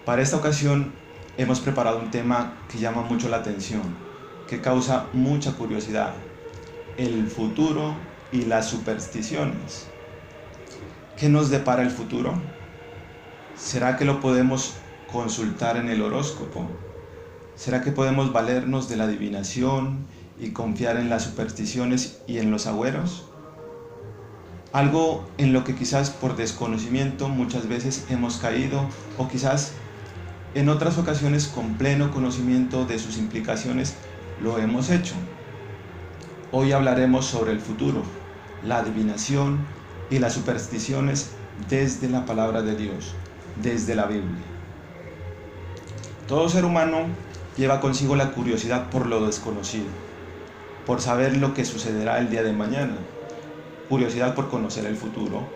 Para esta ocasión hemos preparado un tema que llama mucho la atención, que causa mucha curiosidad: el futuro y las supersticiones. ¿Qué nos depara el futuro? ¿Será que lo podemos consultar en el horóscopo? ¿Será que podemos valernos de la adivinación y confiar en las supersticiones y en los agüeros? Algo en lo que quizás por desconocimiento muchas veces hemos caído, o quizás en otras ocasiones con pleno conocimiento de sus implicaciones lo hemos hecho. Hoy hablaremos sobre el futuro, la adivinación y las supersticiones desde la palabra de Dios, desde la Biblia. Todo ser humano lleva consigo la curiosidad por lo desconocido, por saber lo que sucederá el día de mañana, curiosidad por conocer el futuro.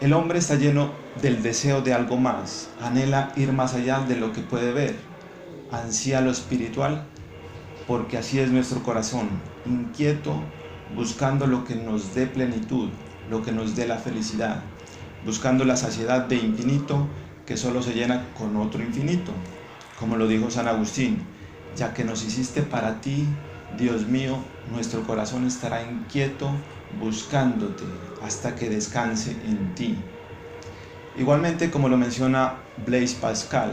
El hombre está lleno del deseo de algo más, anhela ir más allá de lo que puede ver, ansía lo espiritual, porque así es nuestro corazón, inquieto, buscando lo que nos dé plenitud, lo que nos dé la felicidad, buscando la saciedad de infinito que solo se llena con otro infinito. Como lo dijo San Agustín: ya que nos hiciste para ti, Dios mío, nuestro corazón estará inquieto buscándote hasta que descanse en ti. Igualmente, como lo menciona Blaise Pascal,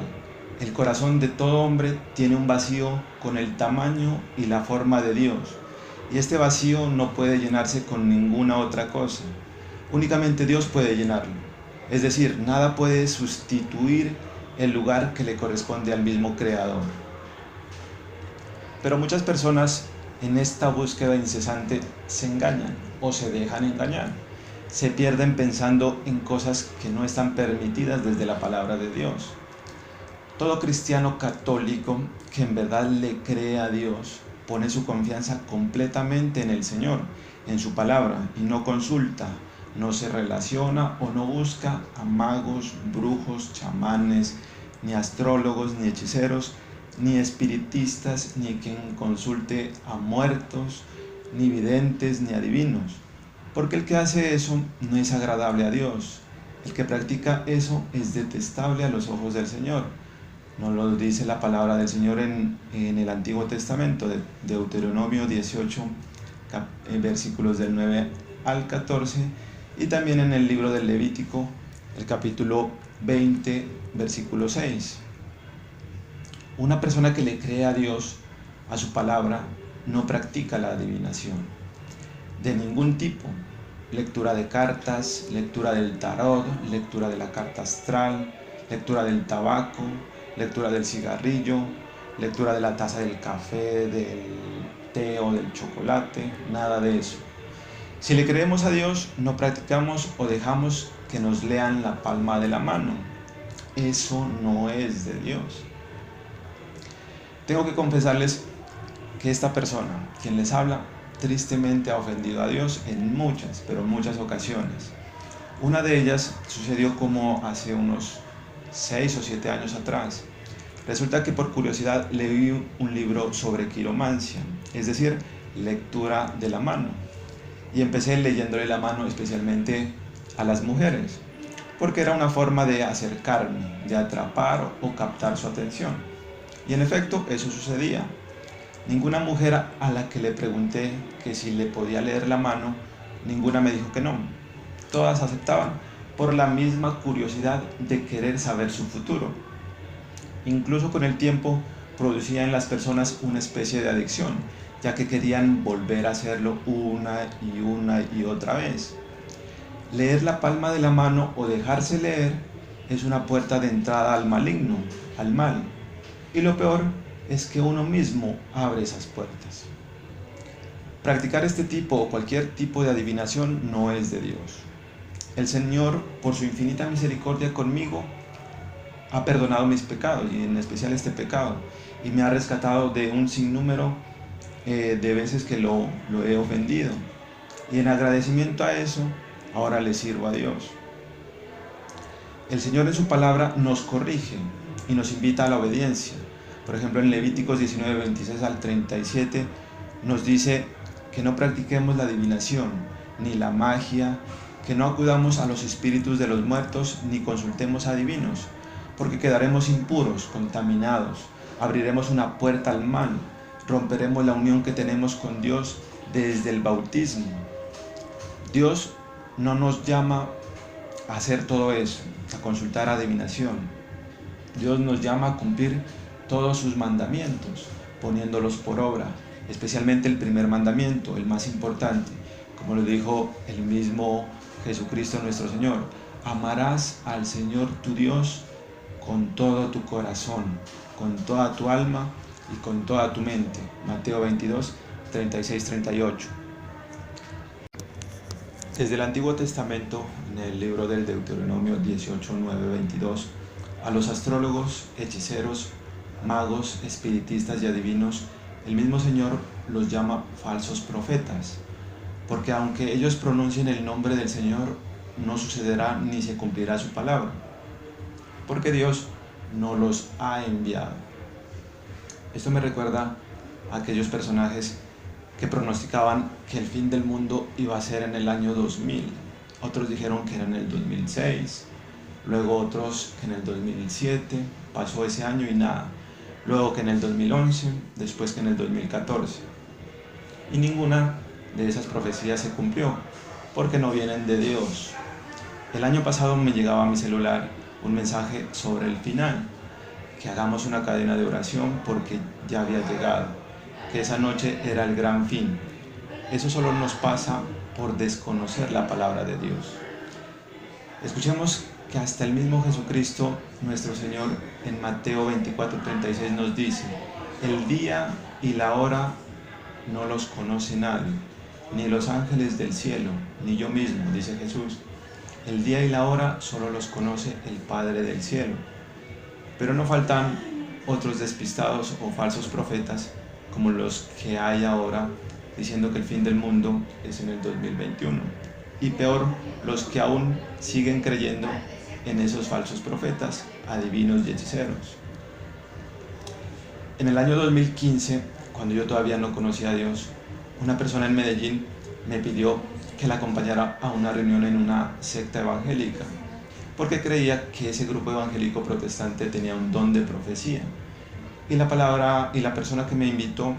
el corazón de todo hombre tiene un vacío con el tamaño y la forma de Dios, y este vacío no puede llenarse con ninguna otra cosa. Únicamente Dios puede llenarlo, es decir, nada puede sustituir el lugar que le corresponde al mismo Creador. Pero muchas personas en esta búsqueda incesante se engañan o se dejan engañar, se pierden pensando en cosas que no están permitidas desde la palabra de Dios. Todo cristiano católico que en verdad le cree a Dios pone su confianza completamente en el Señor, en su palabra, y no consulta, no se relaciona o no busca a magos, brujos, chamanes, ni astrólogos, ni hechiceros, ni espiritistas, ni quien consulte a muertos, ni videntes, ni adivinos. Porque el que hace eso no es agradable a Dios. El que practica eso es detestable a los ojos del Señor. Nos lo dice la palabra del Señor en el Antiguo Testamento, de Deuteronomio 18, versículos del 9 al 14, y también en el libro del Levítico, el capítulo 20, versículo 6. Una persona que le cree a Dios, a su palabra, no practica la adivinación de ningún tipo: lectura de cartas, lectura del tarot, lectura de la carta astral, lectura del tabaco, lectura del cigarrillo, lectura de la taza del café, del té o del chocolate, nada de eso. Si le creemos a Dios, no practicamos o dejamos que nos lean la palma de la mano. Eso no es de Dios. Tengo que confesarles que esta persona, quien les habla, tristemente ha ofendido a Dios en muchas, pero muchas ocasiones. Una de ellas sucedió como hace unos 6 o 7 años atrás. Resulta que por curiosidad leí un libro sobre quiromancia, es decir, lectura de la mano. Y empecé leyéndole la mano especialmente a las mujeres, porque era una forma de acercarme, de atrapar o captar su atención. Y en efecto, eso sucedía. Ninguna mujer a la que le pregunté que si le podía leer la mano, ninguna me dijo que no. Todas aceptaban por la misma curiosidad de querer saber su futuro. Incluso con el tiempo producía en las personas una especie de adicción, ya que querían volver a hacerlo una y otra vez. Leer la palma de la mano o dejarse leer es una puerta de entrada al maligno, al mal. Y lo peor es que uno mismo abre esas puertas. Practicar este tipo o cualquier tipo de adivinación no es de Dios. El Señor, por su infinita misericordia conmigo, ha perdonado mis pecados, y en especial este pecado, y me ha rescatado de un sinnúmero de veces que lo he ofendido. Y en agradecimiento a eso, ahora le sirvo a Dios. El Señor en su palabra nos corrige y nos invita a la obediencia. Por ejemplo, en Levíticos 19, 26 al 37 nos dice que no practiquemos la adivinación, ni la magia, que no acudamos a los espíritus de los muertos, ni consultemos a adivinos, porque quedaremos impuros, contaminados, abriremos una puerta al mal, romperemos la unión que tenemos con Dios desde el bautismo. Dios no nos llama a hacer todo eso, a consultar adivinación. Dios nos llama a cumplir todos sus mandamientos, poniéndolos por obra, especialmente el primer mandamiento, el más importante, como lo dijo el mismo Jesucristo nuestro Señor: amarás al Señor tu Dios con todo tu corazón, con toda tu alma y con toda tu mente. Mateo 22, 36-38. Desde el Antiguo Testamento, en el libro del Deuteronomio 18, 9, 22, a los astrólogos, hechiceros, magos, espiritistas y adivinos, el mismo Señor los llama falsos profetas, porque aunque ellos pronuncien el nombre del Señor, no sucederá ni se cumplirá su palabra, porque Dios no los ha enviado. Esto me recuerda a aquellos personajes que pronosticaban que el fin del mundo iba a ser en el año 2000. Otros dijeron que era en el 2006, luego otros que en el 2007, pasó ese año y nada. Luego que en el 2011, después que en el 2014. Y ninguna de esas profecías se cumplió, porque no vienen de Dios. El año pasado me llegaba a mi celular un mensaje sobre el final, que hagamos una cadena de oración porque ya había llegado, que esa noche era el gran fin. Eso solo nos pasa por desconocer la palabra de Dios. Escuchemos que hasta el mismo Jesucristo, nuestro Señor, en Mateo 24:36 nos dice: el día y la hora no los conoce nadie, ni los ángeles del cielo, ni yo mismo, dice Jesús. El día y la hora solo los conoce el Padre del cielo. Pero no faltan otros despistados o falsos profetas como los que hay ahora, diciendo que el fin del mundo es en el 2021. Y peor, los que aún siguen creyendo en esos falsos profetas, adivinos y hechiceros. En el año 2015, cuando yo todavía no conocía a Dios, una persona en Medellín me pidió que la acompañara a una reunión en una secta evangélica, porque creía que ese grupo evangélico protestante tenía un don de profecía. Y la persona que me invitó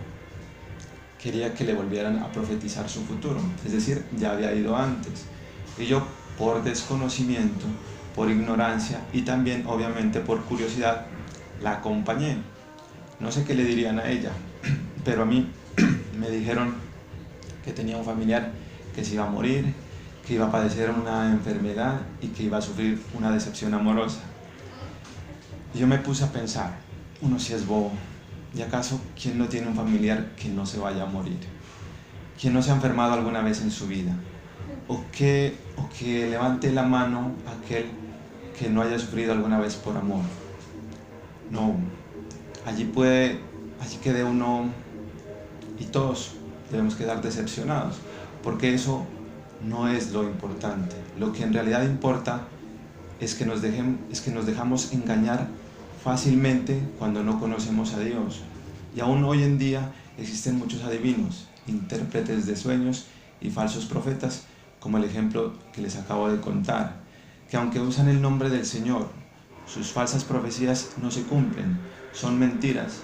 quería que le volvieran a profetizar su futuro, es decir, ya había ido antes. Y yo, por desconocimiento, por ignorancia y también obviamente por curiosidad, la acompañé. No sé qué le dirían a ella, pero a mí me dijeron que tenía un familiar que se iba a morir, que iba a padecer una enfermedad y que iba a sufrir una decepción amorosa. Y yo me puse a pensar, uno sí es bobo. ¿Y acaso quién no tiene un familiar que no se vaya a morir? ¿Quién no se ha enfermado alguna vez en su vida? ¿O que levante la mano aquel que no haya sufrido alguna vez por amor? No, allí quede uno y todos debemos quedar decepcionados, porque eso no es lo importante. Lo que en realidad importa es que nos dejamos engañar fácilmente cuando no conocemos a Dios. Y aún hoy en día existen muchos adivinos, intérpretes de sueños y falsos profetas, como el ejemplo que les acabo de contar, que aunque usan el nombre del Señor, sus falsas profecías no se cumplen, son mentiras,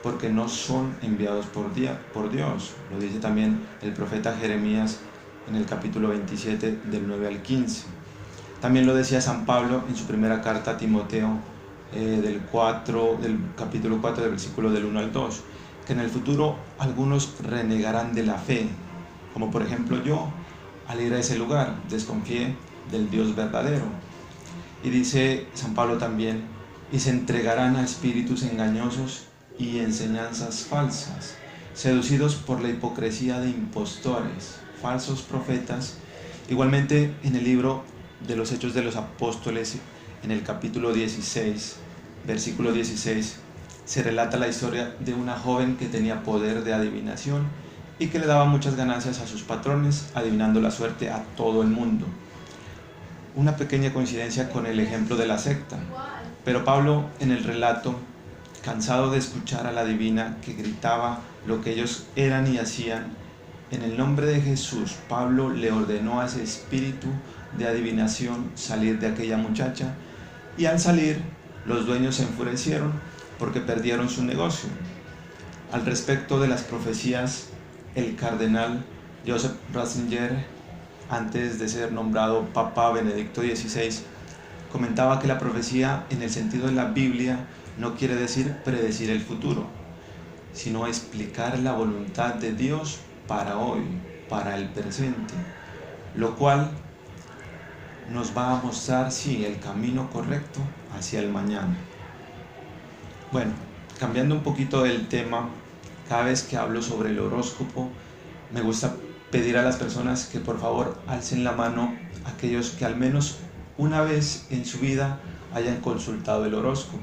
porque no son enviados por Dios. Lo dice también el profeta Jeremías en el capítulo 27 del 9 al 15. También lo decía San Pablo en su primera carta a Timoteo, del capítulo 4 del versículo del 1 al 2, que en el futuro algunos renegarán de la fe, como por ejemplo yo, al ir a ese lugar, desconfié del Dios verdadero. Y dice San Pablo también, y se entregarán a espíritus engañosos y enseñanzas falsas, seducidos por la hipocresía de impostores, falsos profetas. Igualmente en el libro de los Hechos de los Apóstoles, en el capítulo 16, versículo 16, se relata la historia de una joven que tenía poder de adivinación y que le daba muchas ganancias a sus patrones, adivinando la suerte a todo el mundo. Una pequeña coincidencia con el ejemplo de la secta, pero Pablo en el relato, cansado de escuchar a la divina que gritaba lo que ellos eran y hacían, en el nombre de Jesús, Pablo le ordenó a ese espíritu de adivinación salir de aquella muchacha, y al salir Los dueños se enfurecieron porque perdieron su negocio. Al respecto de las profecías, el cardenal Joseph Ratzinger, antes de ser nombrado Papa Benedicto XVI, comentaba que la profecía en el sentido de la Biblia no quiere decir predecir el futuro, sino explicar la voluntad de Dios para hoy, para el presente, lo cual nos va a mostrar, sí, el camino correcto hacia el mañana. Bueno, cambiando un poquito del tema, cada vez que hablo sobre el horóscopo, me gusta pedir a las personas que por favor alcen la mano aquellos que al menos una vez en su vida hayan consultado el horóscopo.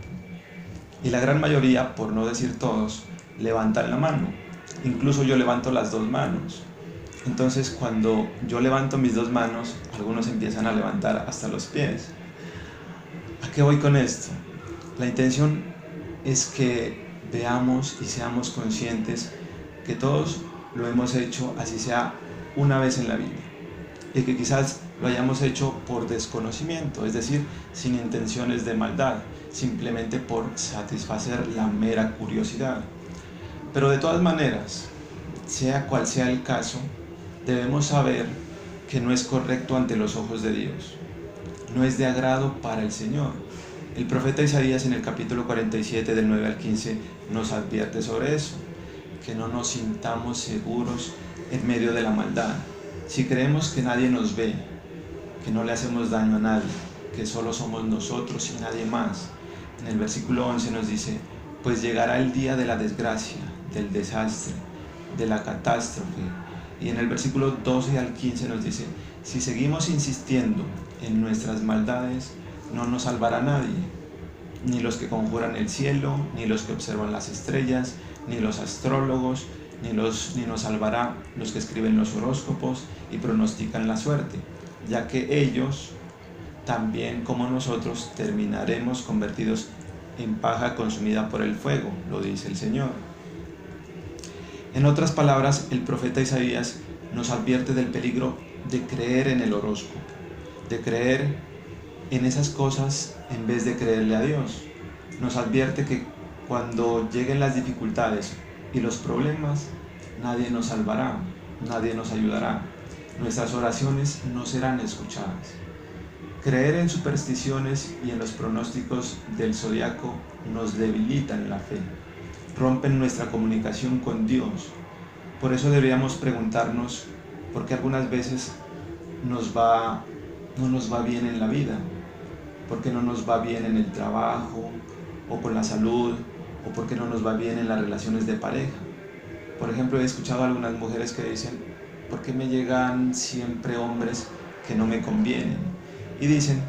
Y la gran mayoría, por no decir todos, levantan la mano. Incluso yo levanto las dos manos. Entonces, cuando yo levanto mis dos manos, algunos empiezan a levantar hasta los pies. ¿A qué voy con esto? La intención es que veamos y seamos conscientes que todos lo hemos hecho, así sea una vez en la vida, y que quizás lo hayamos hecho por desconocimiento, es decir, sin intenciones de maldad, simplemente por satisfacer la mera curiosidad. Pero de todas maneras, sea cual sea el caso, debemos saber que no es correcto ante los ojos de Dios, no es de agrado para el Señor. El profeta Isaías en el capítulo 47 del 9 al 15 nos advierte sobre eso, que no nos sintamos seguros en medio de la maldad. Si creemos que nadie nos ve, que no le hacemos daño a nadie, que solo somos nosotros y nadie más. En el versículo 11 nos dice, pues llegará el día de la desgracia, del desastre, de la catástrofe. Y en el versículo 12 al 15 nos dice, si seguimos insistiendo en nuestras maldades, no nos salvará nadie, ni los que conjuran el cielo, ni los que observan las estrellas, ni los astrólogos, ni nos salvará los que escriben los horóscopos y pronostican la suerte, ya que ellos, también como nosotros, terminaremos convertidos en paja consumida por el fuego, lo dice el Señor. En otras palabras, el profeta Isaías nos advierte del peligro de creer en el horóscopo, de creer en esas cosas en vez de creerle a Dios. Nos advierte que cuando lleguen las dificultades y los problemas, nadie nos salvará, nadie nos ayudará. Nuestras oraciones no serán escuchadas. Creer en supersticiones y en los pronósticos del zodiaco nos debilitan la fe, rompen nuestra comunicación con Dios. Por eso deberíamos preguntarnos por qué algunas veces no nos va bien en la vida, por qué no nos va bien en el trabajo o con la salud, o por qué no nos va bien en las relaciones de pareja. Por ejemplo, he escuchado a algunas mujeres que dicen, ¿por qué me llegan siempre hombres que no me convienen? Y dicen,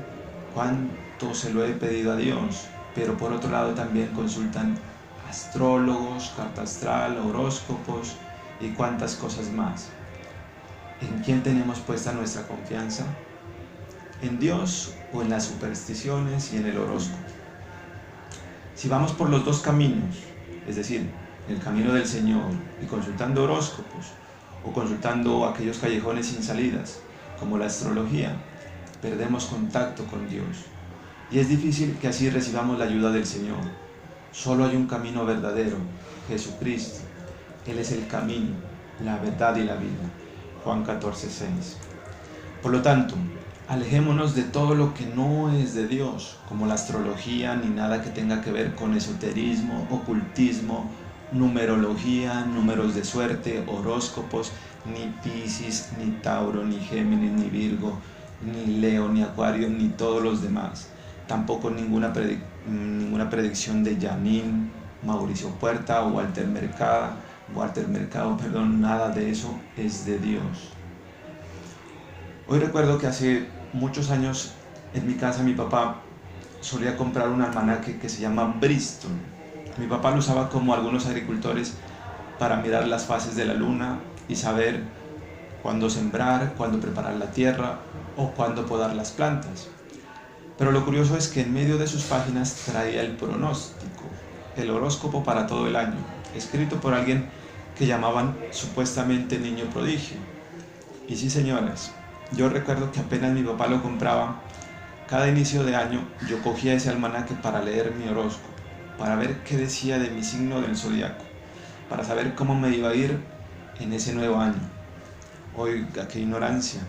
¿cuánto se lo he pedido a Dios? Pero por otro lado también consultan astrólogos, carta astral, horóscopos y cuántas cosas más. ¿En quién tenemos puesta nuestra confianza? ¿En Dios o en las supersticiones y en el horóscopo? Si vamos por los dos caminos, es decir, el camino del Señor y consultando horóscopos o consultando aquellos callejones sin salidas, como la astrología, perdemos contacto con Dios. Y es difícil que así recibamos la ayuda del Señor. Solo hay un camino verdadero, Jesucristo. Él es el camino, la verdad y la vida. Juan 14:6. Por lo tanto, alejémonos de todo lo que no es de Dios, como la astrología, ni nada que tenga que ver con esoterismo, ocultismo, numerología, números de suerte, horóscopos, ni Piscis, ni Tauro, ni Géminis, ni Virgo, ni Leo, ni Acuario, ni todos los demás. Tampoco ninguna predicción de Yanin, Mauricio Puerta o Walter Mercado, nada de eso es de Dios. Hoy recuerdo que hace muchos años en mi casa mi papá solía comprar un almanaque que se llama Bristol. Mi papá lo usaba como algunos agricultores para mirar las fases de la luna y saber cuándo sembrar, cuándo preparar la tierra o cuándo podar las plantas. Pero lo curioso es que en medio de sus páginas traía el pronóstico, el horóscopo para todo el año, escrito por alguien que llamaban supuestamente niño prodigio. Y sí, señores, yo recuerdo que apenas mi papá lo compraba, Cada inicio de año yo cogía ese almanaque para leer mi horóscopo, para ver qué decía de mi signo del zodiaco, para saber cómo me iba a ir en ese nuevo año. Oiga, qué ignorancia,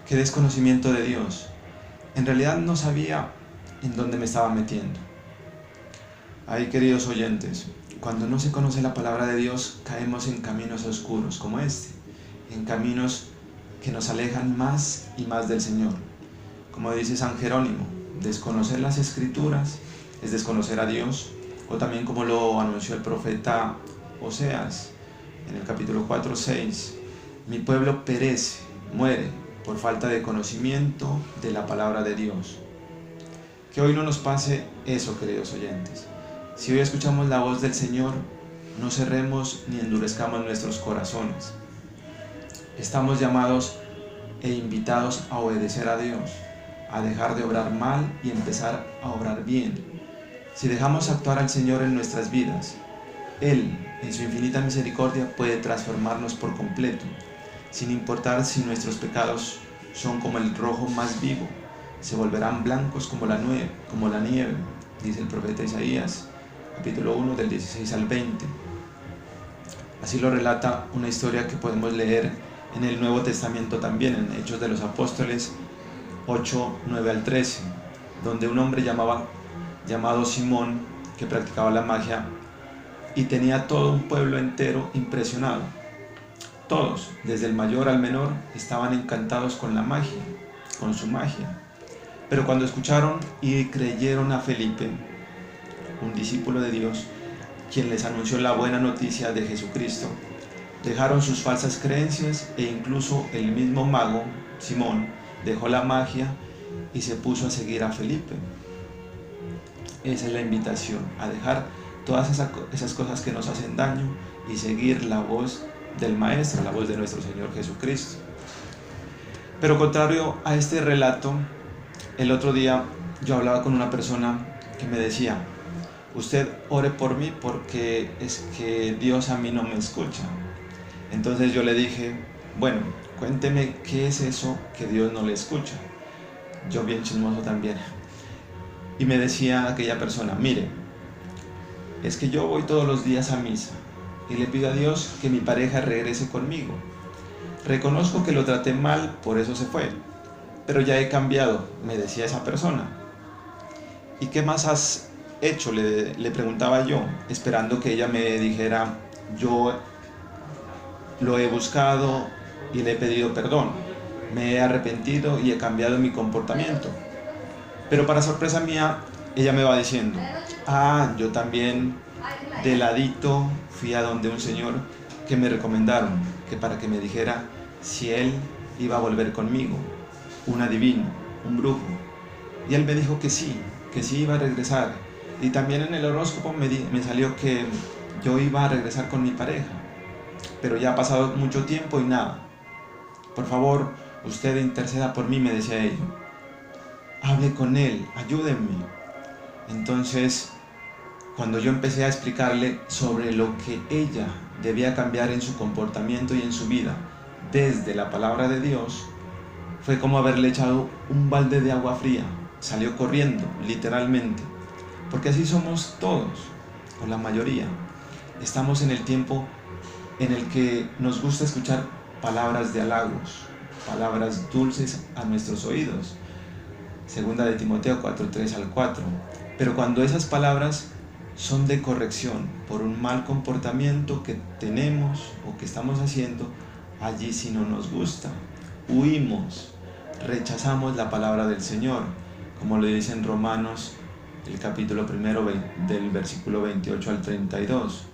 qué desconocimiento de Dios. En realidad no sabía en dónde me estaba metiendo. Ahí, queridos oyentes, cuando no se conoce la palabra de Dios, caemos en caminos oscuros como este, en caminos que nos alejan más y más del Señor. Como dice San Jerónimo, desconocer las Escrituras es desconocer a Dios, o también como lo anunció el profeta Oseas en el capítulo 4:6, mi pueblo perece, muere por falta de conocimiento de la palabra de Dios. Que hoy no nos pase eso, queridos oyentes. Si hoy escuchamos la voz del Señor, no cerremos ni endurezcamos nuestros corazones. Estamos llamados e invitados a obedecer a Dios, a dejar de obrar mal y empezar a obrar bien. Si dejamos actuar al Señor en nuestras vidas, Él, en su infinita misericordia, puede transformarnos por completo, sin importar si nuestros pecados son como el rojo más vivo, se volverán blancos como la nieve, dice el profeta Isaías, capítulo 1 del 16 al 20. Así lo relata una historia que podemos leer en el Nuevo Testamento también, en Hechos de los Apóstoles 8, 9 al 13, donde un hombre llamado Simón, que practicaba la magia y tenía todo un pueblo entero impresionado. Todos, desde el mayor al menor, estaban encantados con la magia, con su magia. Pero cuando escucharon y creyeron a Felipe, un discípulo de Dios, quien les anunció la buena noticia de Jesucristo, dejaron sus falsas creencias e incluso el mismo mago, Simón, dejó la magia y se puso a seguir a Felipe. Esa es la invitación, a dejar todas esas cosas que nos hacen daño y seguir la voz del Maestro, la voz de nuestro Señor Jesucristo. Pero contrario a este relato, el otro día yo hablaba con una persona que me decía: usted ore por mí porque es que Dios a mí no me escucha. Entonces yo le dije: bueno, cuénteme qué es eso que Dios no le escucha. Yo bien chismoso también. Y me decía aquella persona: mire, es que yo voy todos los días a misa y le pido a Dios que mi pareja regrese conmigo. Reconozco que lo traté mal, por eso se fue, pero ya he cambiado, me decía esa persona. ¿Y qué más has hecho?, le preguntaba yo, esperando que ella me dijera: yo lo he buscado y le he pedido perdón, me he arrepentido y he cambiado mi comportamiento. Pero para sorpresa mía, ella me va diciendo: yo también de ladito fui a donde un señor que me recomendaron, que para que me dijera si él iba a volver conmigo, un adivino, un brujo. Y él me dijo que sí iba a regresar. Y también en el horóscopo me salió que yo iba a regresar con mi pareja. Pero ya ha pasado mucho tiempo y nada. Por favor, usted interceda por mí, me decía ella. Hable con él, ayúdenme. Entonces, cuando yo empecé a explicarle sobre lo que ella debía cambiar en su comportamiento y en su vida desde la palabra de Dios, fue como haberle echado un balde de agua fría. Salió corriendo, literalmente. Porque así somos todos, o la mayoría. Estamos en el tiempo en el que nos gusta escuchar palabras de halagos, palabras dulces a nuestros oídos. Segunda de Timoteo 4:3 al 4. Pero cuando esas palabras son de corrección por un mal comportamiento que tenemos o que estamos haciendo, allí sí no nos gusta. Huimos, rechazamos la palabra del Señor, como le dice en Romanos, el capítulo 1 del versículo 28 al 32.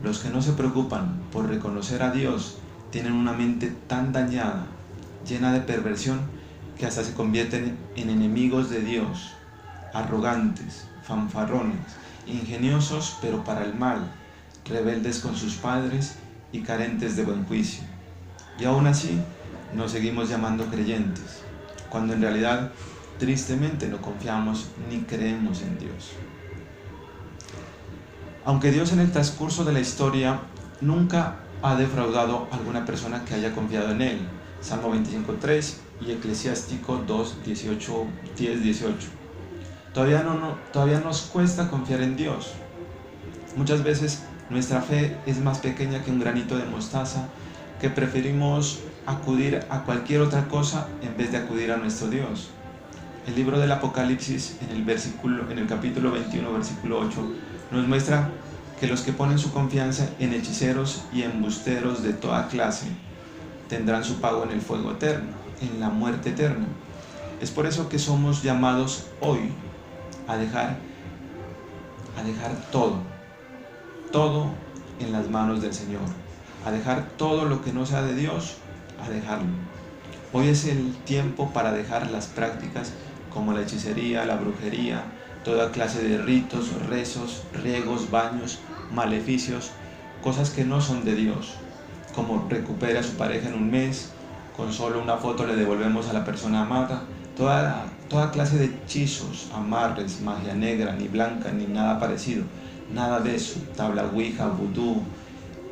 Los que no se preocupan por reconocer a Dios tienen una mente tan dañada, llena de perversión, que hasta se convierten en enemigos de Dios, arrogantes, fanfarrones, ingeniosos pero para el mal, rebeldes con sus padres y carentes de buen juicio. Y aún así nos seguimos llamando creyentes, cuando en realidad tristemente no confiamos ni creemos en Dios. Aunque Dios en el transcurso de la historia nunca ha defraudado a alguna persona que haya confiado en Él, Salmo 25:3 y Eclesiástico 10:18. Todavía nos cuesta confiar en Dios. Muchas veces nuestra fe es más pequeña que un granito de mostaza, que preferimos acudir a cualquier otra cosa en vez de acudir a nuestro Dios. El libro del Apocalipsis, en el capítulo 21, versículo 8, nos muestra que los que ponen su confianza en hechiceros y embusteros de toda clase tendrán su pago en el fuego eterno, en la muerte eterna. Es por eso que somos llamados hoy a dejar todo en las manos del Señor, a dejar todo lo que no sea de Dios, a dejarlo. Hoy es el tiempo para dejar las prácticas como la hechicería, la brujería, toda clase de ritos, rezos, riegos, baños, maleficios, cosas que no son de Dios, como recupere a su pareja en un mes, con solo una foto le devolvemos a la persona amada, toda clase de hechizos, amarres, magia negra, ni blanca, ni nada parecido, nada de eso, tabla ouija, vudú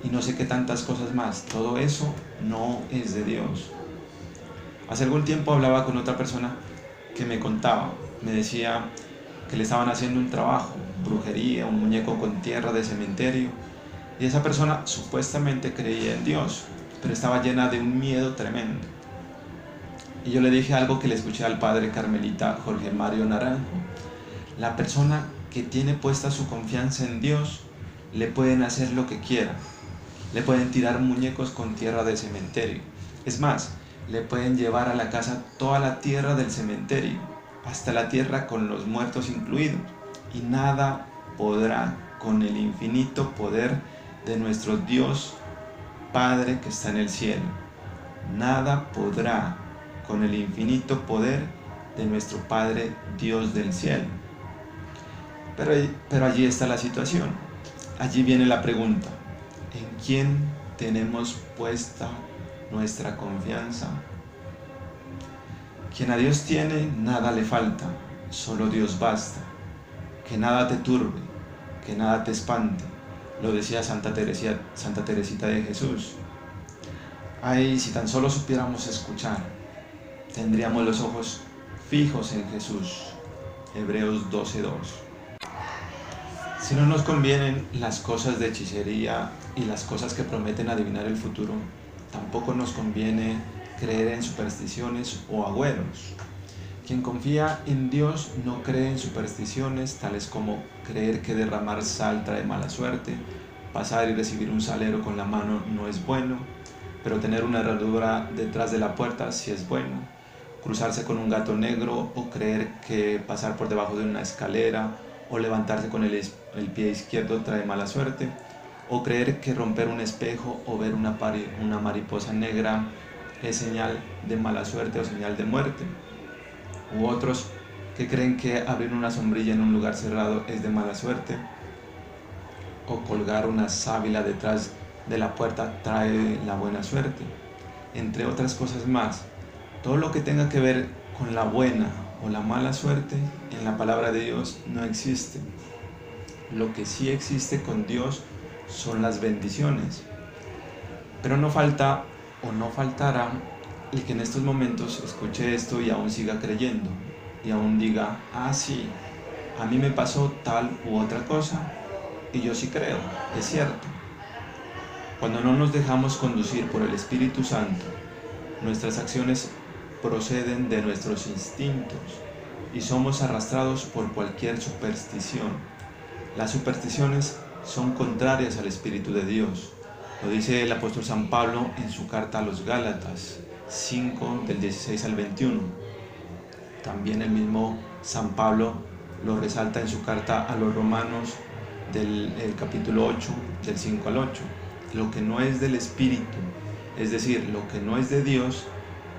y no sé qué tantas cosas más. Todo eso no es de Dios. Hace algún tiempo hablaba con otra persona que me decía que le estaban haciendo un trabajo, brujería, un muñeco con tierra de cementerio, y esa persona supuestamente creía en Dios, pero estaba llena de un miedo tremendo. Y yo le dije algo que le escuché al padre carmelita Jorge Mario Naranjo: la persona que tiene puesta su confianza en Dios, le pueden hacer lo que quieran, le pueden tirar muñecos con tierra de cementerio, es más, le pueden llevar a la casa toda la tierra del cementerio, hasta la tierra con los muertos incluidos, y nada podrá con el infinito poder de nuestro Dios Padre que está en el cielo. Nada podrá con el infinito poder de nuestro Padre Dios del cielo. Pero allí está la situación. Allí viene la pregunta: ¿en quién tenemos puesta nuestra confianza? Quien a Dios tiene, nada le falta, solo Dios basta. Que nada te turbe, que nada te espante, lo decía Santa Teresita de Jesús. Ay, si tan solo supiéramos escuchar, tendríamos los ojos fijos en Jesús. Hebreos 12:2. Si no nos convienen las cosas de hechicería y las cosas que prometen adivinar el futuro, tampoco nos conviene creer en supersticiones o agüeros. Quien confía en Dios no cree en supersticiones tales como creer que derramar sal trae mala suerte, pasar y recibir un salero con la mano no es bueno, pero tener una herradura detrás de la puerta sí es bueno, cruzarse con un gato negro, o creer que pasar por debajo de una escalera o levantarse con el pie izquierdo trae mala suerte, o creer que romper un espejo o ver una mariposa negra es señal de mala suerte o señal de muerte. U otros que creen que abrir una sombrilla en un lugar cerrado es de mala suerte, o colgar una sábila detrás de la puerta trae la buena suerte, entre otras cosas más. Todo lo que tenga que ver con la buena o la mala suerte en la palabra de Dios no existe. Lo que sí existe con Dios son las bendiciones. Pero no falta o no faltará el que en estos momentos escuche esto y aún siga creyendo, y aún diga: ah, sí, a mí me pasó tal u otra cosa y yo sí creo, es cierto. Cuando no nos dejamos conducir por el Espíritu Santo, nuestras acciones proceden de nuestros instintos y somos arrastrados por cualquier superstición. Las supersticiones son contrarias al Espíritu de Dios. Lo dice el apóstol San Pablo en su carta a los Gálatas 5, del 16 al 21. También el mismo San Pablo lo resalta en su carta a los Romanos del capítulo 8, del 5 al 8. Lo que no es del Espíritu, es decir, lo que no es de Dios,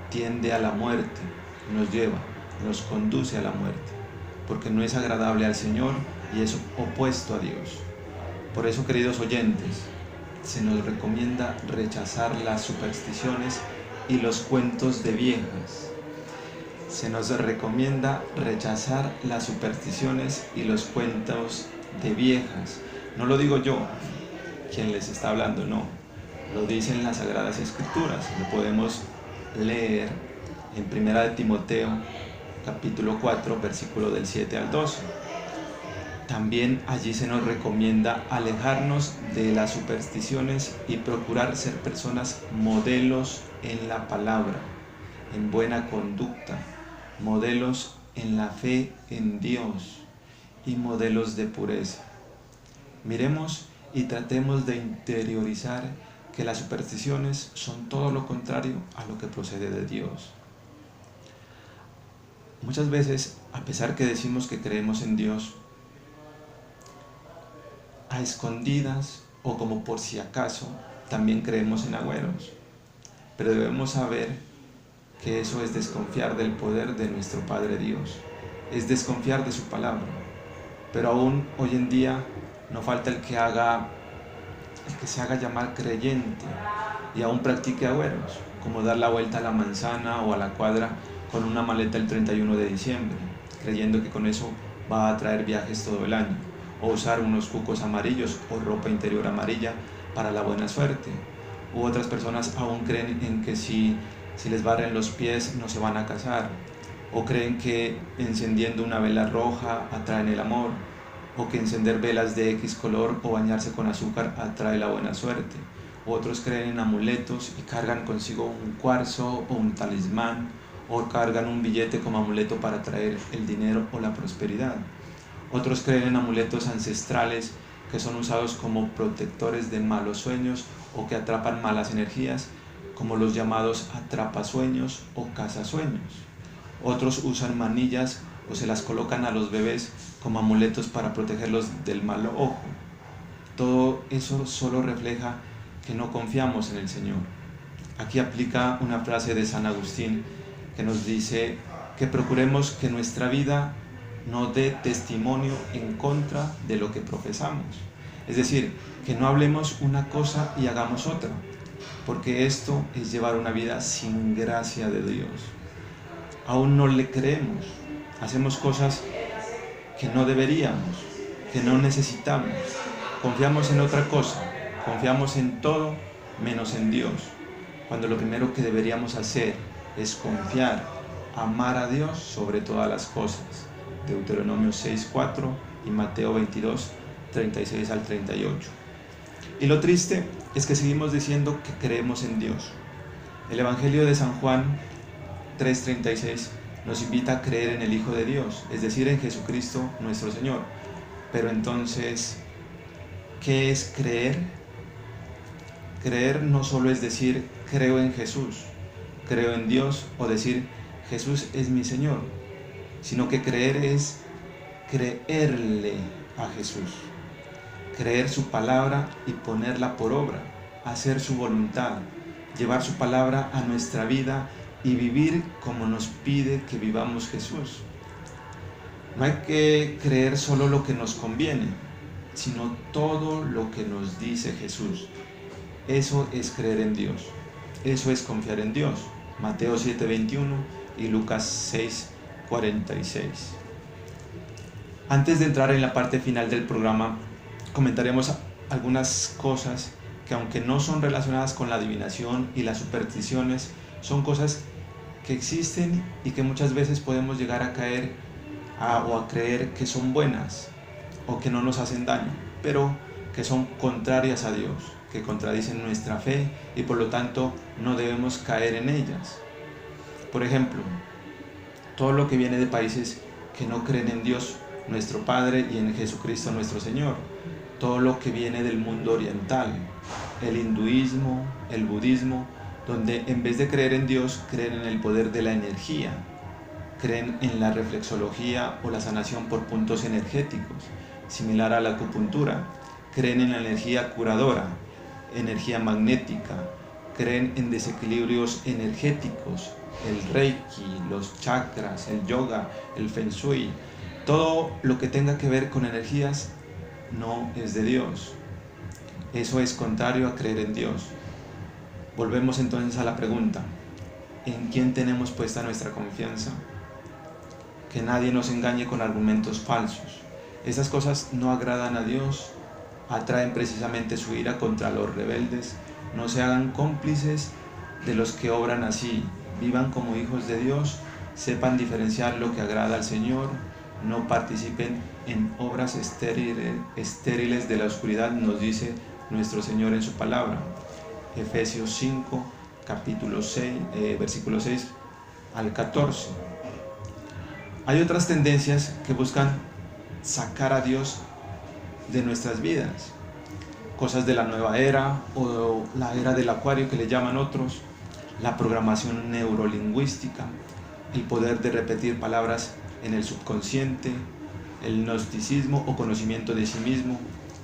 tiende a la muerte, nos conduce a la muerte, porque no es agradable al Señor y es opuesto a Dios. Por eso, queridos oyentes, se nos recomienda rechazar las supersticiones y los cuentos de viejas. Se nos recomienda rechazar las supersticiones y los cuentos de viejas. No lo digo yo, quien les está hablando, no. Lo dicen las Sagradas Escrituras. Lo podemos leer en 1 de Timoteo, capítulo 4, versículo del 7 al 12. También allí se nos recomienda alejarnos de las supersticiones y procurar ser personas modelos en la palabra, en buena conducta, modelos en la fe en Dios y modelos de pureza. Miremos y tratemos de interiorizar que las supersticiones son todo lo contrario a lo que procede de Dios. Muchas veces, a pesar que decimos que creemos en Dios, a escondidas o como por si acaso, también creemos en agüeros. Pero debemos saber que eso es desconfiar del poder de nuestro Padre Dios, es desconfiar de su palabra. Pero aún hoy en día no falta el que se haga llamar creyente y aún practique agüeros, como dar la vuelta a la manzana o a la cuadra con una maleta el 31 de diciembre, creyendo que con eso va a traer viajes todo el año, o usar unos cucos amarillos o ropa interior amarilla para la buena suerte. U otras personas aún creen en que si les barren los pies no se van a casar, o creen que encendiendo una vela roja atraen el amor, o que encender velas de X color o bañarse con azúcar atrae la buena suerte. Otros creen en amuletos y cargan consigo un cuarzo o un talismán, o cargan un billete como amuleto para atraer el dinero o la prosperidad. Otros creen en amuletos ancestrales que son usados como protectores de malos sueños o que atrapan malas energías, como los llamados atrapasueños o cazasueños. Otros usan manillas o se las colocan a los bebés como amuletos para protegerlos del mal ojo. Todo eso solo refleja que no confiamos en el Señor. Aquí aplica una frase de San Agustín que nos dice que procuremos que nuestra vida no dé testimonio en contra de lo que profesamos. Es decir, que no hablemos una cosa y hagamos otra, porque esto es llevar una vida sin gracia de Dios. Aún no le creemos, hacemos cosas que no deberíamos, que no necesitamos, confiamos en otra cosa, confiamos en todo menos en Dios, cuando lo primero que deberíamos hacer es confiar, amar a Dios sobre todas las cosas. Deuteronomio 6:4 y Mateo 22:36 al 38. Y lo triste es que seguimos diciendo que creemos en Dios. El Evangelio de San Juan 3:36 nos invita a creer en el Hijo de Dios, es decir, en Jesucristo nuestro Señor. Pero entonces, ¿qué es creer? Creer no solo es decir creo en Jesús, creo en Dios o decir Jesús es mi Señor, sino que creer es creerle a Jesús, creer su palabra y ponerla por obra, hacer su voluntad, llevar su palabra a nuestra vida y vivir como nos pide que vivamos Jesús. No hay que creer solo lo que nos conviene, sino todo lo que nos dice Jesús. Eso es creer en Dios, eso es confiar en Dios. Mateo 7:21 y Lucas 6:46. Antes de entrar en la parte final del programa, comentaremos algunas cosas que, aunque no son relacionadas con la adivinación y las supersticiones, son cosas que existen y que muchas veces podemos llegar a caer o a creer que son buenas o que no nos hacen daño, pero que son contrarias a Dios, que contradicen nuestra fe y por lo tanto no debemos caer en ellas. Por ejemplo, todo lo que viene de países que no creen en Dios nuestro Padre y en Jesucristo nuestro Señor, todo lo que viene del mundo oriental, el hinduismo, el budismo, donde en vez de creer en Dios, creen en el poder de la energía, creen en la reflexología o la sanación por puntos energéticos, similar a la acupuntura, creen en la energía curadora, energía magnética, creen en desequilibrios energéticos, el reiki, los chakras, el yoga, el feng shui. Todo lo que tenga que ver con energías no es de Dios. Eso es contrario a creer en Dios. Volvemos entonces a la pregunta: ¿en quién tenemos puesta nuestra confianza? Que nadie nos engañe con argumentos falsos. Esas cosas no agradan a Dios, atraen precisamente su ira contra los rebeldes. No se hagan cómplices de los que obran así, vivan como hijos de Dios, sepan diferenciar lo que agrada al Señor, no participen en obras estériles de la oscuridad, nos dice nuestro Señor en su palabra. Efesios 5, capítulo 6, versículo 6 al 14. Hay otras tendencias que buscan sacar a Dios de nuestras vidas, cosas de la nueva era o la era del acuario que le llaman otros, la programación neurolingüística, el poder de repetir palabras en el subconsciente, el gnosticismo o conocimiento de sí mismo,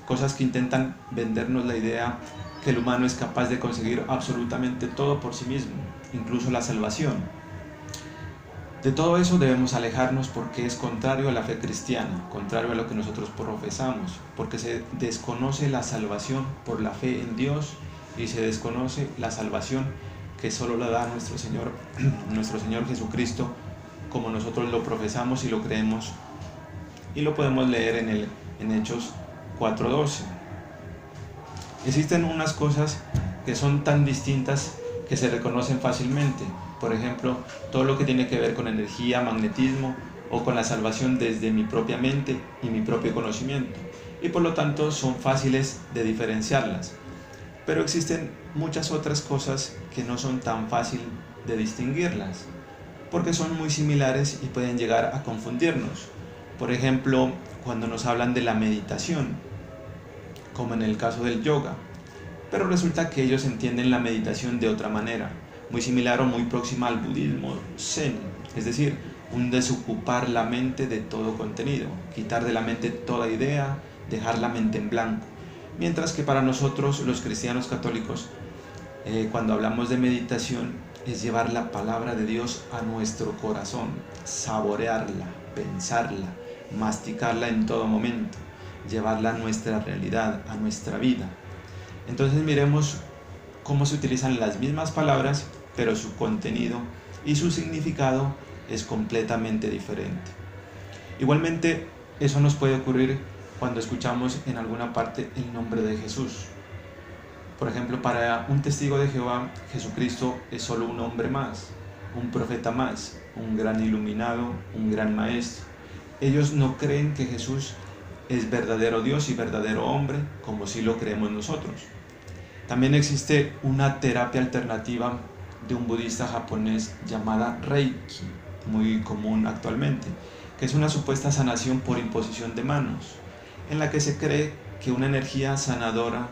cosas que intentan vendernos la idea que el humano es capaz de conseguir absolutamente todo por sí mismo, incluso la salvación. De todo eso debemos alejarnos porque es contrario a la fe cristiana, contrario a lo que nosotros profesamos, porque se desconoce la salvación por la fe en Dios y se desconoce la salvación que solo la da nuestro Señor Jesucristo, como nosotros lo profesamos y lo creemos, y lo podemos leer en Hechos 4:12. Existen unas cosas que son tan distintas que se reconocen fácilmente. Por ejemplo, todo lo que tiene que ver con energía, magnetismo o con la salvación desde mi propia mente y mi propio conocimiento, y por lo tanto son fáciles de diferenciarlas. Pero existen muchas otras cosas que no son tan fácil de distinguirlas, porque son muy similares y pueden llegar a confundirnos. Por ejemplo, cuando nos hablan de la meditación, como en el caso del yoga, pero resulta que ellos entienden la meditación de otra manera, muy similar o muy próxima al budismo zen, es decir, un desocupar la mente de todo contenido, quitar de la mente toda idea, dejar la mente en blanco. Mientras que para nosotros, los cristianos católicos, cuando hablamos de meditación, es llevar la palabra de Dios a nuestro corazón, saborearla, pensarla, masticarla en todo momento, llevarla a nuestra realidad, a nuestra vida. Entonces miremos cómo se utilizan las mismas palabras, pero su contenido y su significado es completamente diferente. Igualmente, eso nos puede ocurrir cuando escuchamos en alguna parte el nombre de Jesús. Por ejemplo, para un testigo de Jehová, Jesucristo es solo un hombre más, un profeta más, un gran iluminado, un gran maestro. Ellos no creen que Jesús es verdadero Dios y verdadero hombre, como sí lo creemos nosotros. También existe una terapia alternativa de un budista japonés llamada Reiki, muy común actualmente, que es una supuesta sanación por imposición de manos, en la que se cree en una energía sanadora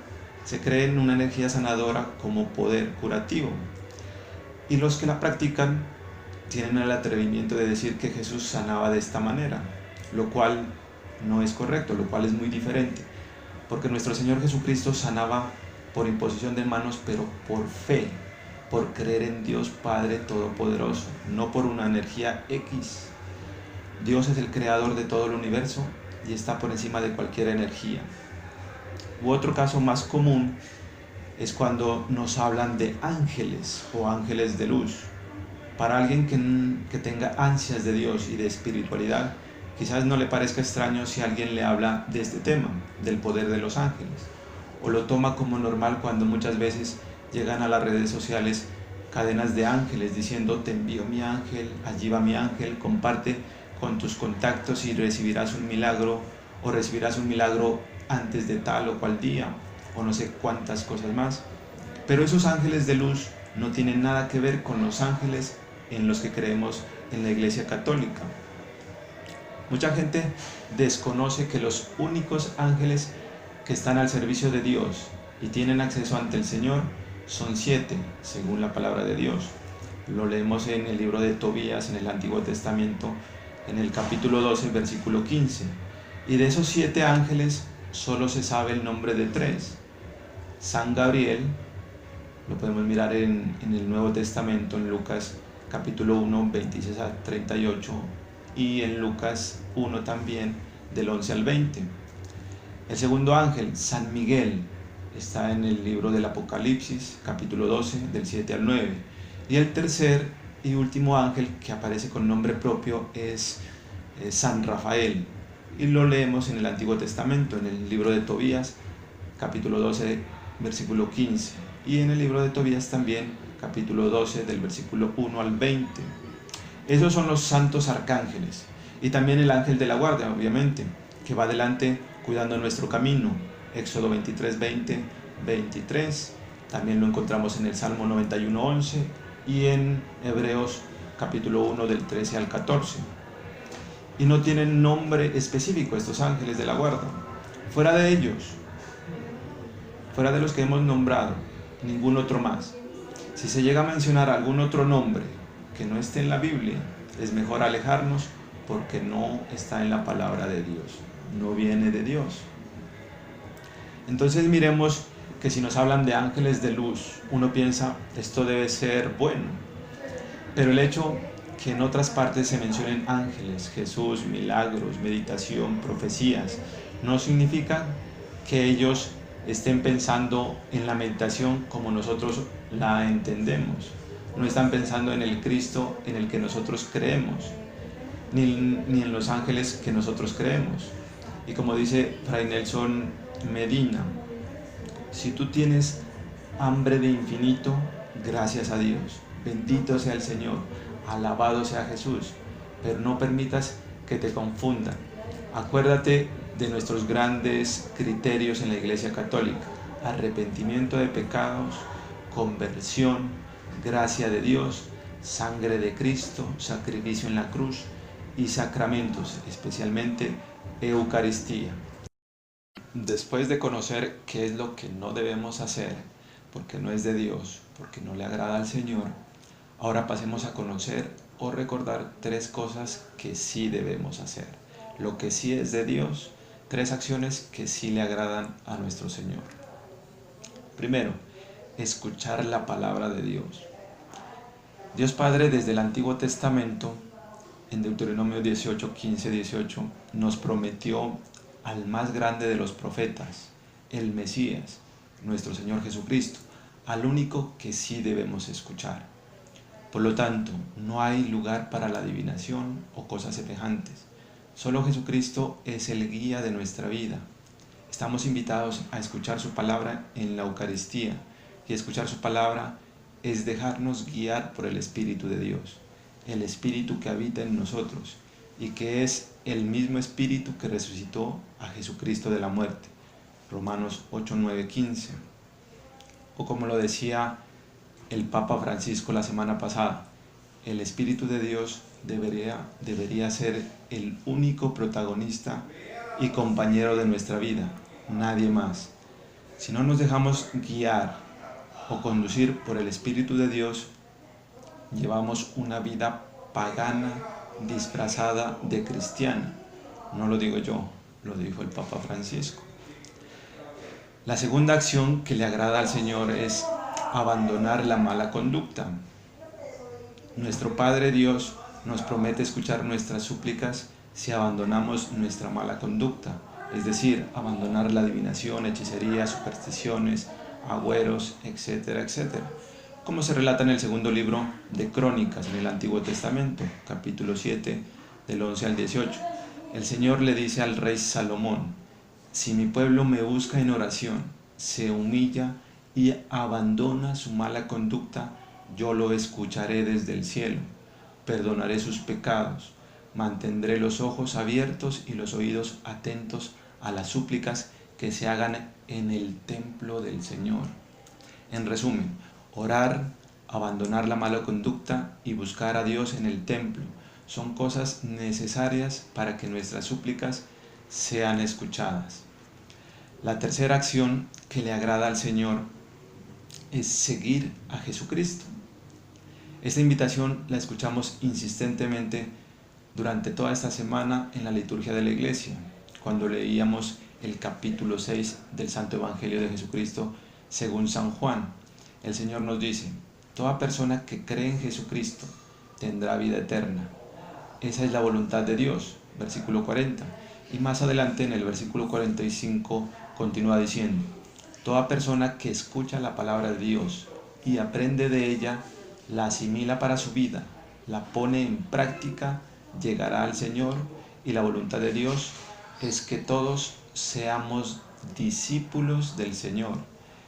como poder curativo. Y los que la practican tienen el atrevimiento de decir que Jesús sanaba de esta manera, lo cual no es correcto, lo cual es muy diferente, porque nuestro Señor Jesucristo sanaba por imposición de manos, pero por fe, por creer en Dios Padre Todopoderoso, no por una energía X. Dios es el creador de todo el universo y está por encima de cualquier energía. U otro caso más común es cuando nos hablan de ángeles o ángeles de luz. Para alguien que tenga ansias de Dios y de espiritualidad, quizás no le parezca extraño si alguien le habla de este tema, del poder de los ángeles, o lo toma como normal cuando muchas veces llegan a las redes sociales cadenas de ángeles diciendo: te envío mi ángel, allí va mi ángel, comparte con tus contactos y recibirás un milagro, o recibirás un milagro antes de tal o cual día, o no sé cuántas cosas más. Pero esos ángeles de luz no tienen nada que ver con los ángeles en los que creemos en la Iglesia Católica. Mucha gente desconoce que los únicos ángeles que están al servicio de Dios y tienen acceso ante el Señor son 7, según la palabra de Dios. Lo leemos en el libro de Tobías, en el Antiguo Testamento, en el capítulo 12, versículo 15. Y de esos 7 ángeles solo se sabe el nombre de 3. San Gabriel, lo podemos mirar en el Nuevo Testamento, en Lucas capítulo 1, 26 a 38, y en Lucas 1 también, del 11 al 20. El segundo ángel, San Miguel, está en el libro del Apocalipsis, capítulo 12, del 7 al 9. Y el tercer y último ángel que aparece con nombre propio es San Rafael, y lo leemos en el Antiguo Testamento, en el libro de Tobías, capítulo 12, versículo 15, y en el libro de Tobías también, capítulo 12, del versículo 1 al 20. Esos son los santos arcángeles. Y también el ángel de la guardia, obviamente, que va adelante cuidando nuestro camino. Éxodo 23, 20, 23. También lo encontramos en el Salmo 91, 11 y en Hebreos capítulo 1 del 13 al 14. Y no tienen nombre específico estos ángeles de la guardia. Fuera de ellos, fuera de los que hemos nombrado, ningún otro más. Si se llega a mencionar algún otro nombre que no esté en la Biblia, es mejor alejarnos porque no está en la palabra de Dios, no viene de Dios. Entonces miremos que si nos hablan de ángeles de luz, uno piensa, esto debe ser bueno. Pero el hecho que en otras partes se mencionen ángeles, Jesús, milagros, meditación, profecías, no significa que ellos estén pensando en la meditación como nosotros la entendemos. No están pensando en el Cristo en el que nosotros creemos, ni en los ángeles que nosotros creemos. Y como dice Fray Nelson Medina, si tú tienes hambre de infinito, gracias a Dios, bendito sea el Señor, alabado sea Jesús, pero no permitas que te confundan. Acuérdate de nuestros grandes criterios en la Iglesia Católica: arrepentimiento de pecados, conversión, gracia de Dios, sangre de Cristo, sacrificio en la cruz y sacramentos, especialmente Eucaristía. Después de conocer qué es lo que no debemos hacer, porque no es de Dios, porque no le agrada al Señor, ahora pasemos a conocer o recordar 3 cosas que sí debemos hacer. Lo que sí es de Dios, 3 acciones que sí le agradan a nuestro Señor. Primero, escuchar la palabra de Dios. Dios Padre desde el Antiguo Testamento, en Deuteronomio 18, 15, 18, nos prometió al más grande de los profetas, el Mesías, nuestro Señor Jesucristo, al único que sí debemos escuchar. Por lo tanto, no hay lugar para la adivinación o cosas semejantes. Solo Jesucristo es el guía de nuestra vida. Estamos invitados a escuchar su palabra en la Eucaristía, y escuchar su palabra es dejarnos guiar por el Espíritu de Dios, el Espíritu que habita en nosotros y que es el mismo Espíritu que resucitó a Jesucristo de la muerte. Romanos 8, 9, 15. O como lo decía el Papa Francisco la semana pasada, el Espíritu de Dios debería ser el único protagonista y compañero de nuestra vida, nadie más. Si no nos dejamos guiar o conducir por el Espíritu de Dios, llevamos una vida pagana disfrazada de cristiana. No lo digo yo, lo dijo el Papa Francisco. La segunda acción que le agrada al Señor es abandonar la mala conducta. Nuestro Padre Dios nos promete escuchar nuestras súplicas si abandonamos nuestra mala conducta, es decir, abandonar la adivinación, hechicería, supersticiones, agüeros, etcétera, etcétera. Como se relata en el segundo libro de Crónicas en el Antiguo Testamento, capítulo 7, del 11 al 18. El Señor le dice al rey Salomón: si mi pueblo me busca en oración, se humilla y abandona su mala conducta, yo lo escucharé desde el cielo, perdonaré sus pecados, mantendré los ojos abiertos y los oídos atentos a las súplicas que se hagan en el templo del Señor. En resumen, orar, abandonar la mala conducta y buscar a Dios en el templo son cosas necesarias para que nuestras súplicas sean escuchadas. La tercera acción que le agrada al Señor es seguir a Jesucristo. Esta invitación la escuchamos insistentemente durante toda esta semana en la liturgia de la Iglesia, cuando leíamos el capítulo 6 del Santo Evangelio de Jesucristo según San Juan. El Señor nos dice: toda persona que cree en Jesucristo tendrá vida eterna. Esa es la voluntad de Dios, versículo 40. Y más adelante en el versículo 45 continúa diciendo: toda persona que escucha la palabra de Dios y aprende de ella, la asimila para su vida, la pone en práctica, llegará al Señor. Y la voluntad de Dios es que todos seamos discípulos del Señor,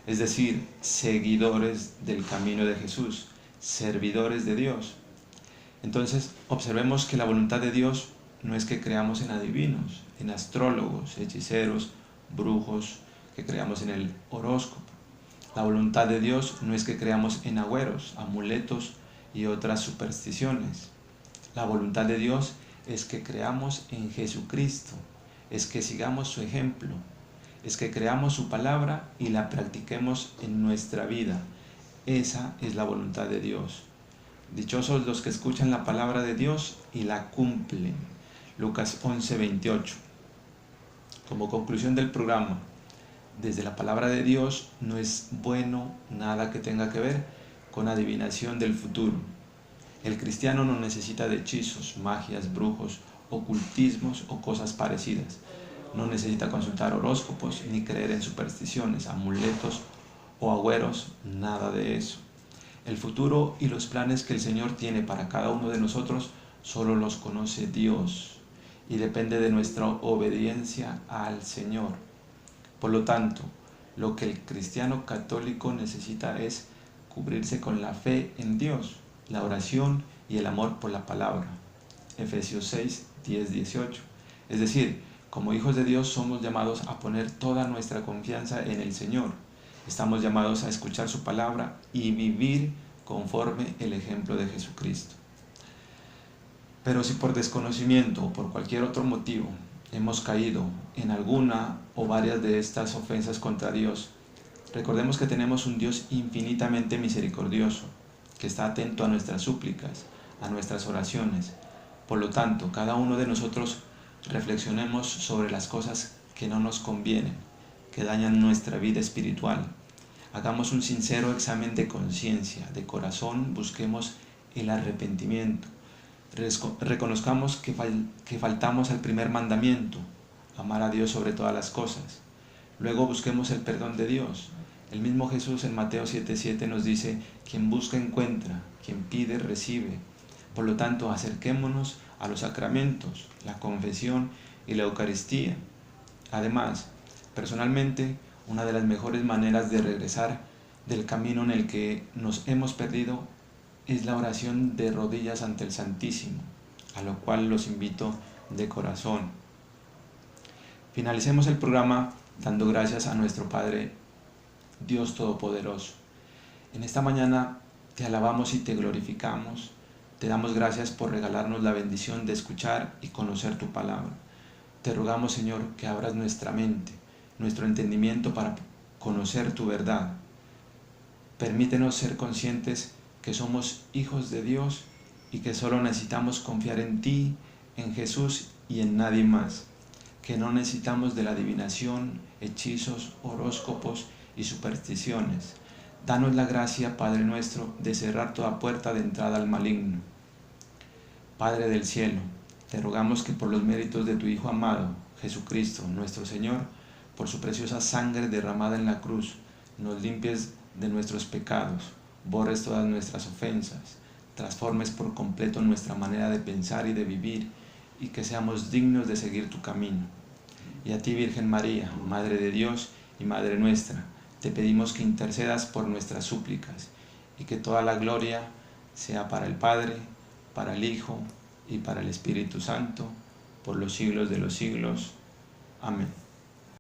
es decir, seguidores del camino de Jesús, servidores de Dios. Entonces, observemos que la voluntad de Dios no es que creamos en adivinos, en astrólogos, hechiceros, brujos, que creamos en el horóscopo. La voluntad de Dios no es que creamos en agüeros, amuletos y otras supersticiones. La voluntad de Dios es que creamos en Jesucristo, es que sigamos su ejemplo, es que creamos su palabra y la practiquemos en nuestra vida. Esa es la voluntad de Dios. Dichosos los que escuchan la palabra de Dios y la cumplen. Lucas 11:28. Como conclusión del programa, desde la palabra de Dios no es bueno nada que tenga que ver con adivinación del futuro. El cristiano no necesita de hechizos, magias, brujos, ocultismos o cosas parecidas. No necesita consultar horóscopos ni creer en supersticiones, amuletos o agüeros, nada de eso. El futuro y los planes que el Señor tiene para cada uno de nosotros solo los conoce Dios y depende de nuestra obediencia al Señor. Por lo tanto, lo que el cristiano católico necesita es cubrirse con la fe en Dios, la oración y el amor por la palabra. Efesios 6, 10, 18. Es decir, como hijos de Dios somos llamados a poner toda nuestra confianza en el Señor. Estamos llamados a escuchar su palabra y vivir conforme el ejemplo de Jesucristo. Pero si por desconocimiento o por cualquier otro motivo hemos caído en alguna o varias de estas ofensas contra Dios, recordemos que tenemos un Dios infinitamente misericordioso, que está atento a nuestras súplicas, a nuestras oraciones. Por lo tanto, cada uno de nosotros reflexionemos sobre las cosas que no nos convienen, que dañan nuestra vida espiritual. Hagamos un sincero examen de conciencia, de corazón, busquemos el arrepentimiento. Reconozcamos que faltamos al primer mandamiento, amar a Dios sobre todas las cosas. Luego busquemos el perdón de Dios. El mismo Jesús en Mateo 7:7 nos dice, quien busca encuentra, quien pide recibe. Por lo tanto, acerquémonos a los sacramentos, la confesión y la Eucaristía. Además, personalmente, una de las mejores maneras de regresar del camino en el que nos hemos perdido es la oración de rodillas ante el Santísimo, a lo cual los invito de corazón. Finalicemos el programa dando gracias a nuestro Padre, Dios Todopoderoso. En esta mañana te alabamos y te glorificamos. Te damos gracias por regalarnos la bendición de escuchar y conocer tu palabra. Te rogamos, Señor, que abras nuestra mente, nuestro entendimiento para conocer tu verdad. Permítenos ser conscientes que somos hijos de Dios y que solo necesitamos confiar en ti, en Jesús y en nadie más. Que no necesitamos de la adivinación, hechizos, horóscopos y supersticiones. Danos la gracia, Padre nuestro, de cerrar toda puerta de entrada al maligno. Padre del cielo, te rogamos que por los méritos de tu Hijo amado, Jesucristo, nuestro Señor, por su preciosa sangre derramada en la cruz, nos limpies de nuestros pecados, borres todas nuestras ofensas, transformes por completo nuestra manera de pensar y de vivir, y que seamos dignos de seguir tu camino. Y a ti, Virgen María, Madre de Dios y Madre nuestra, te pedimos que intercedas por nuestras súplicas, y que toda la gloria sea para el Padre, para el Hijo y para el Espíritu Santo, por los siglos de los siglos. Amén.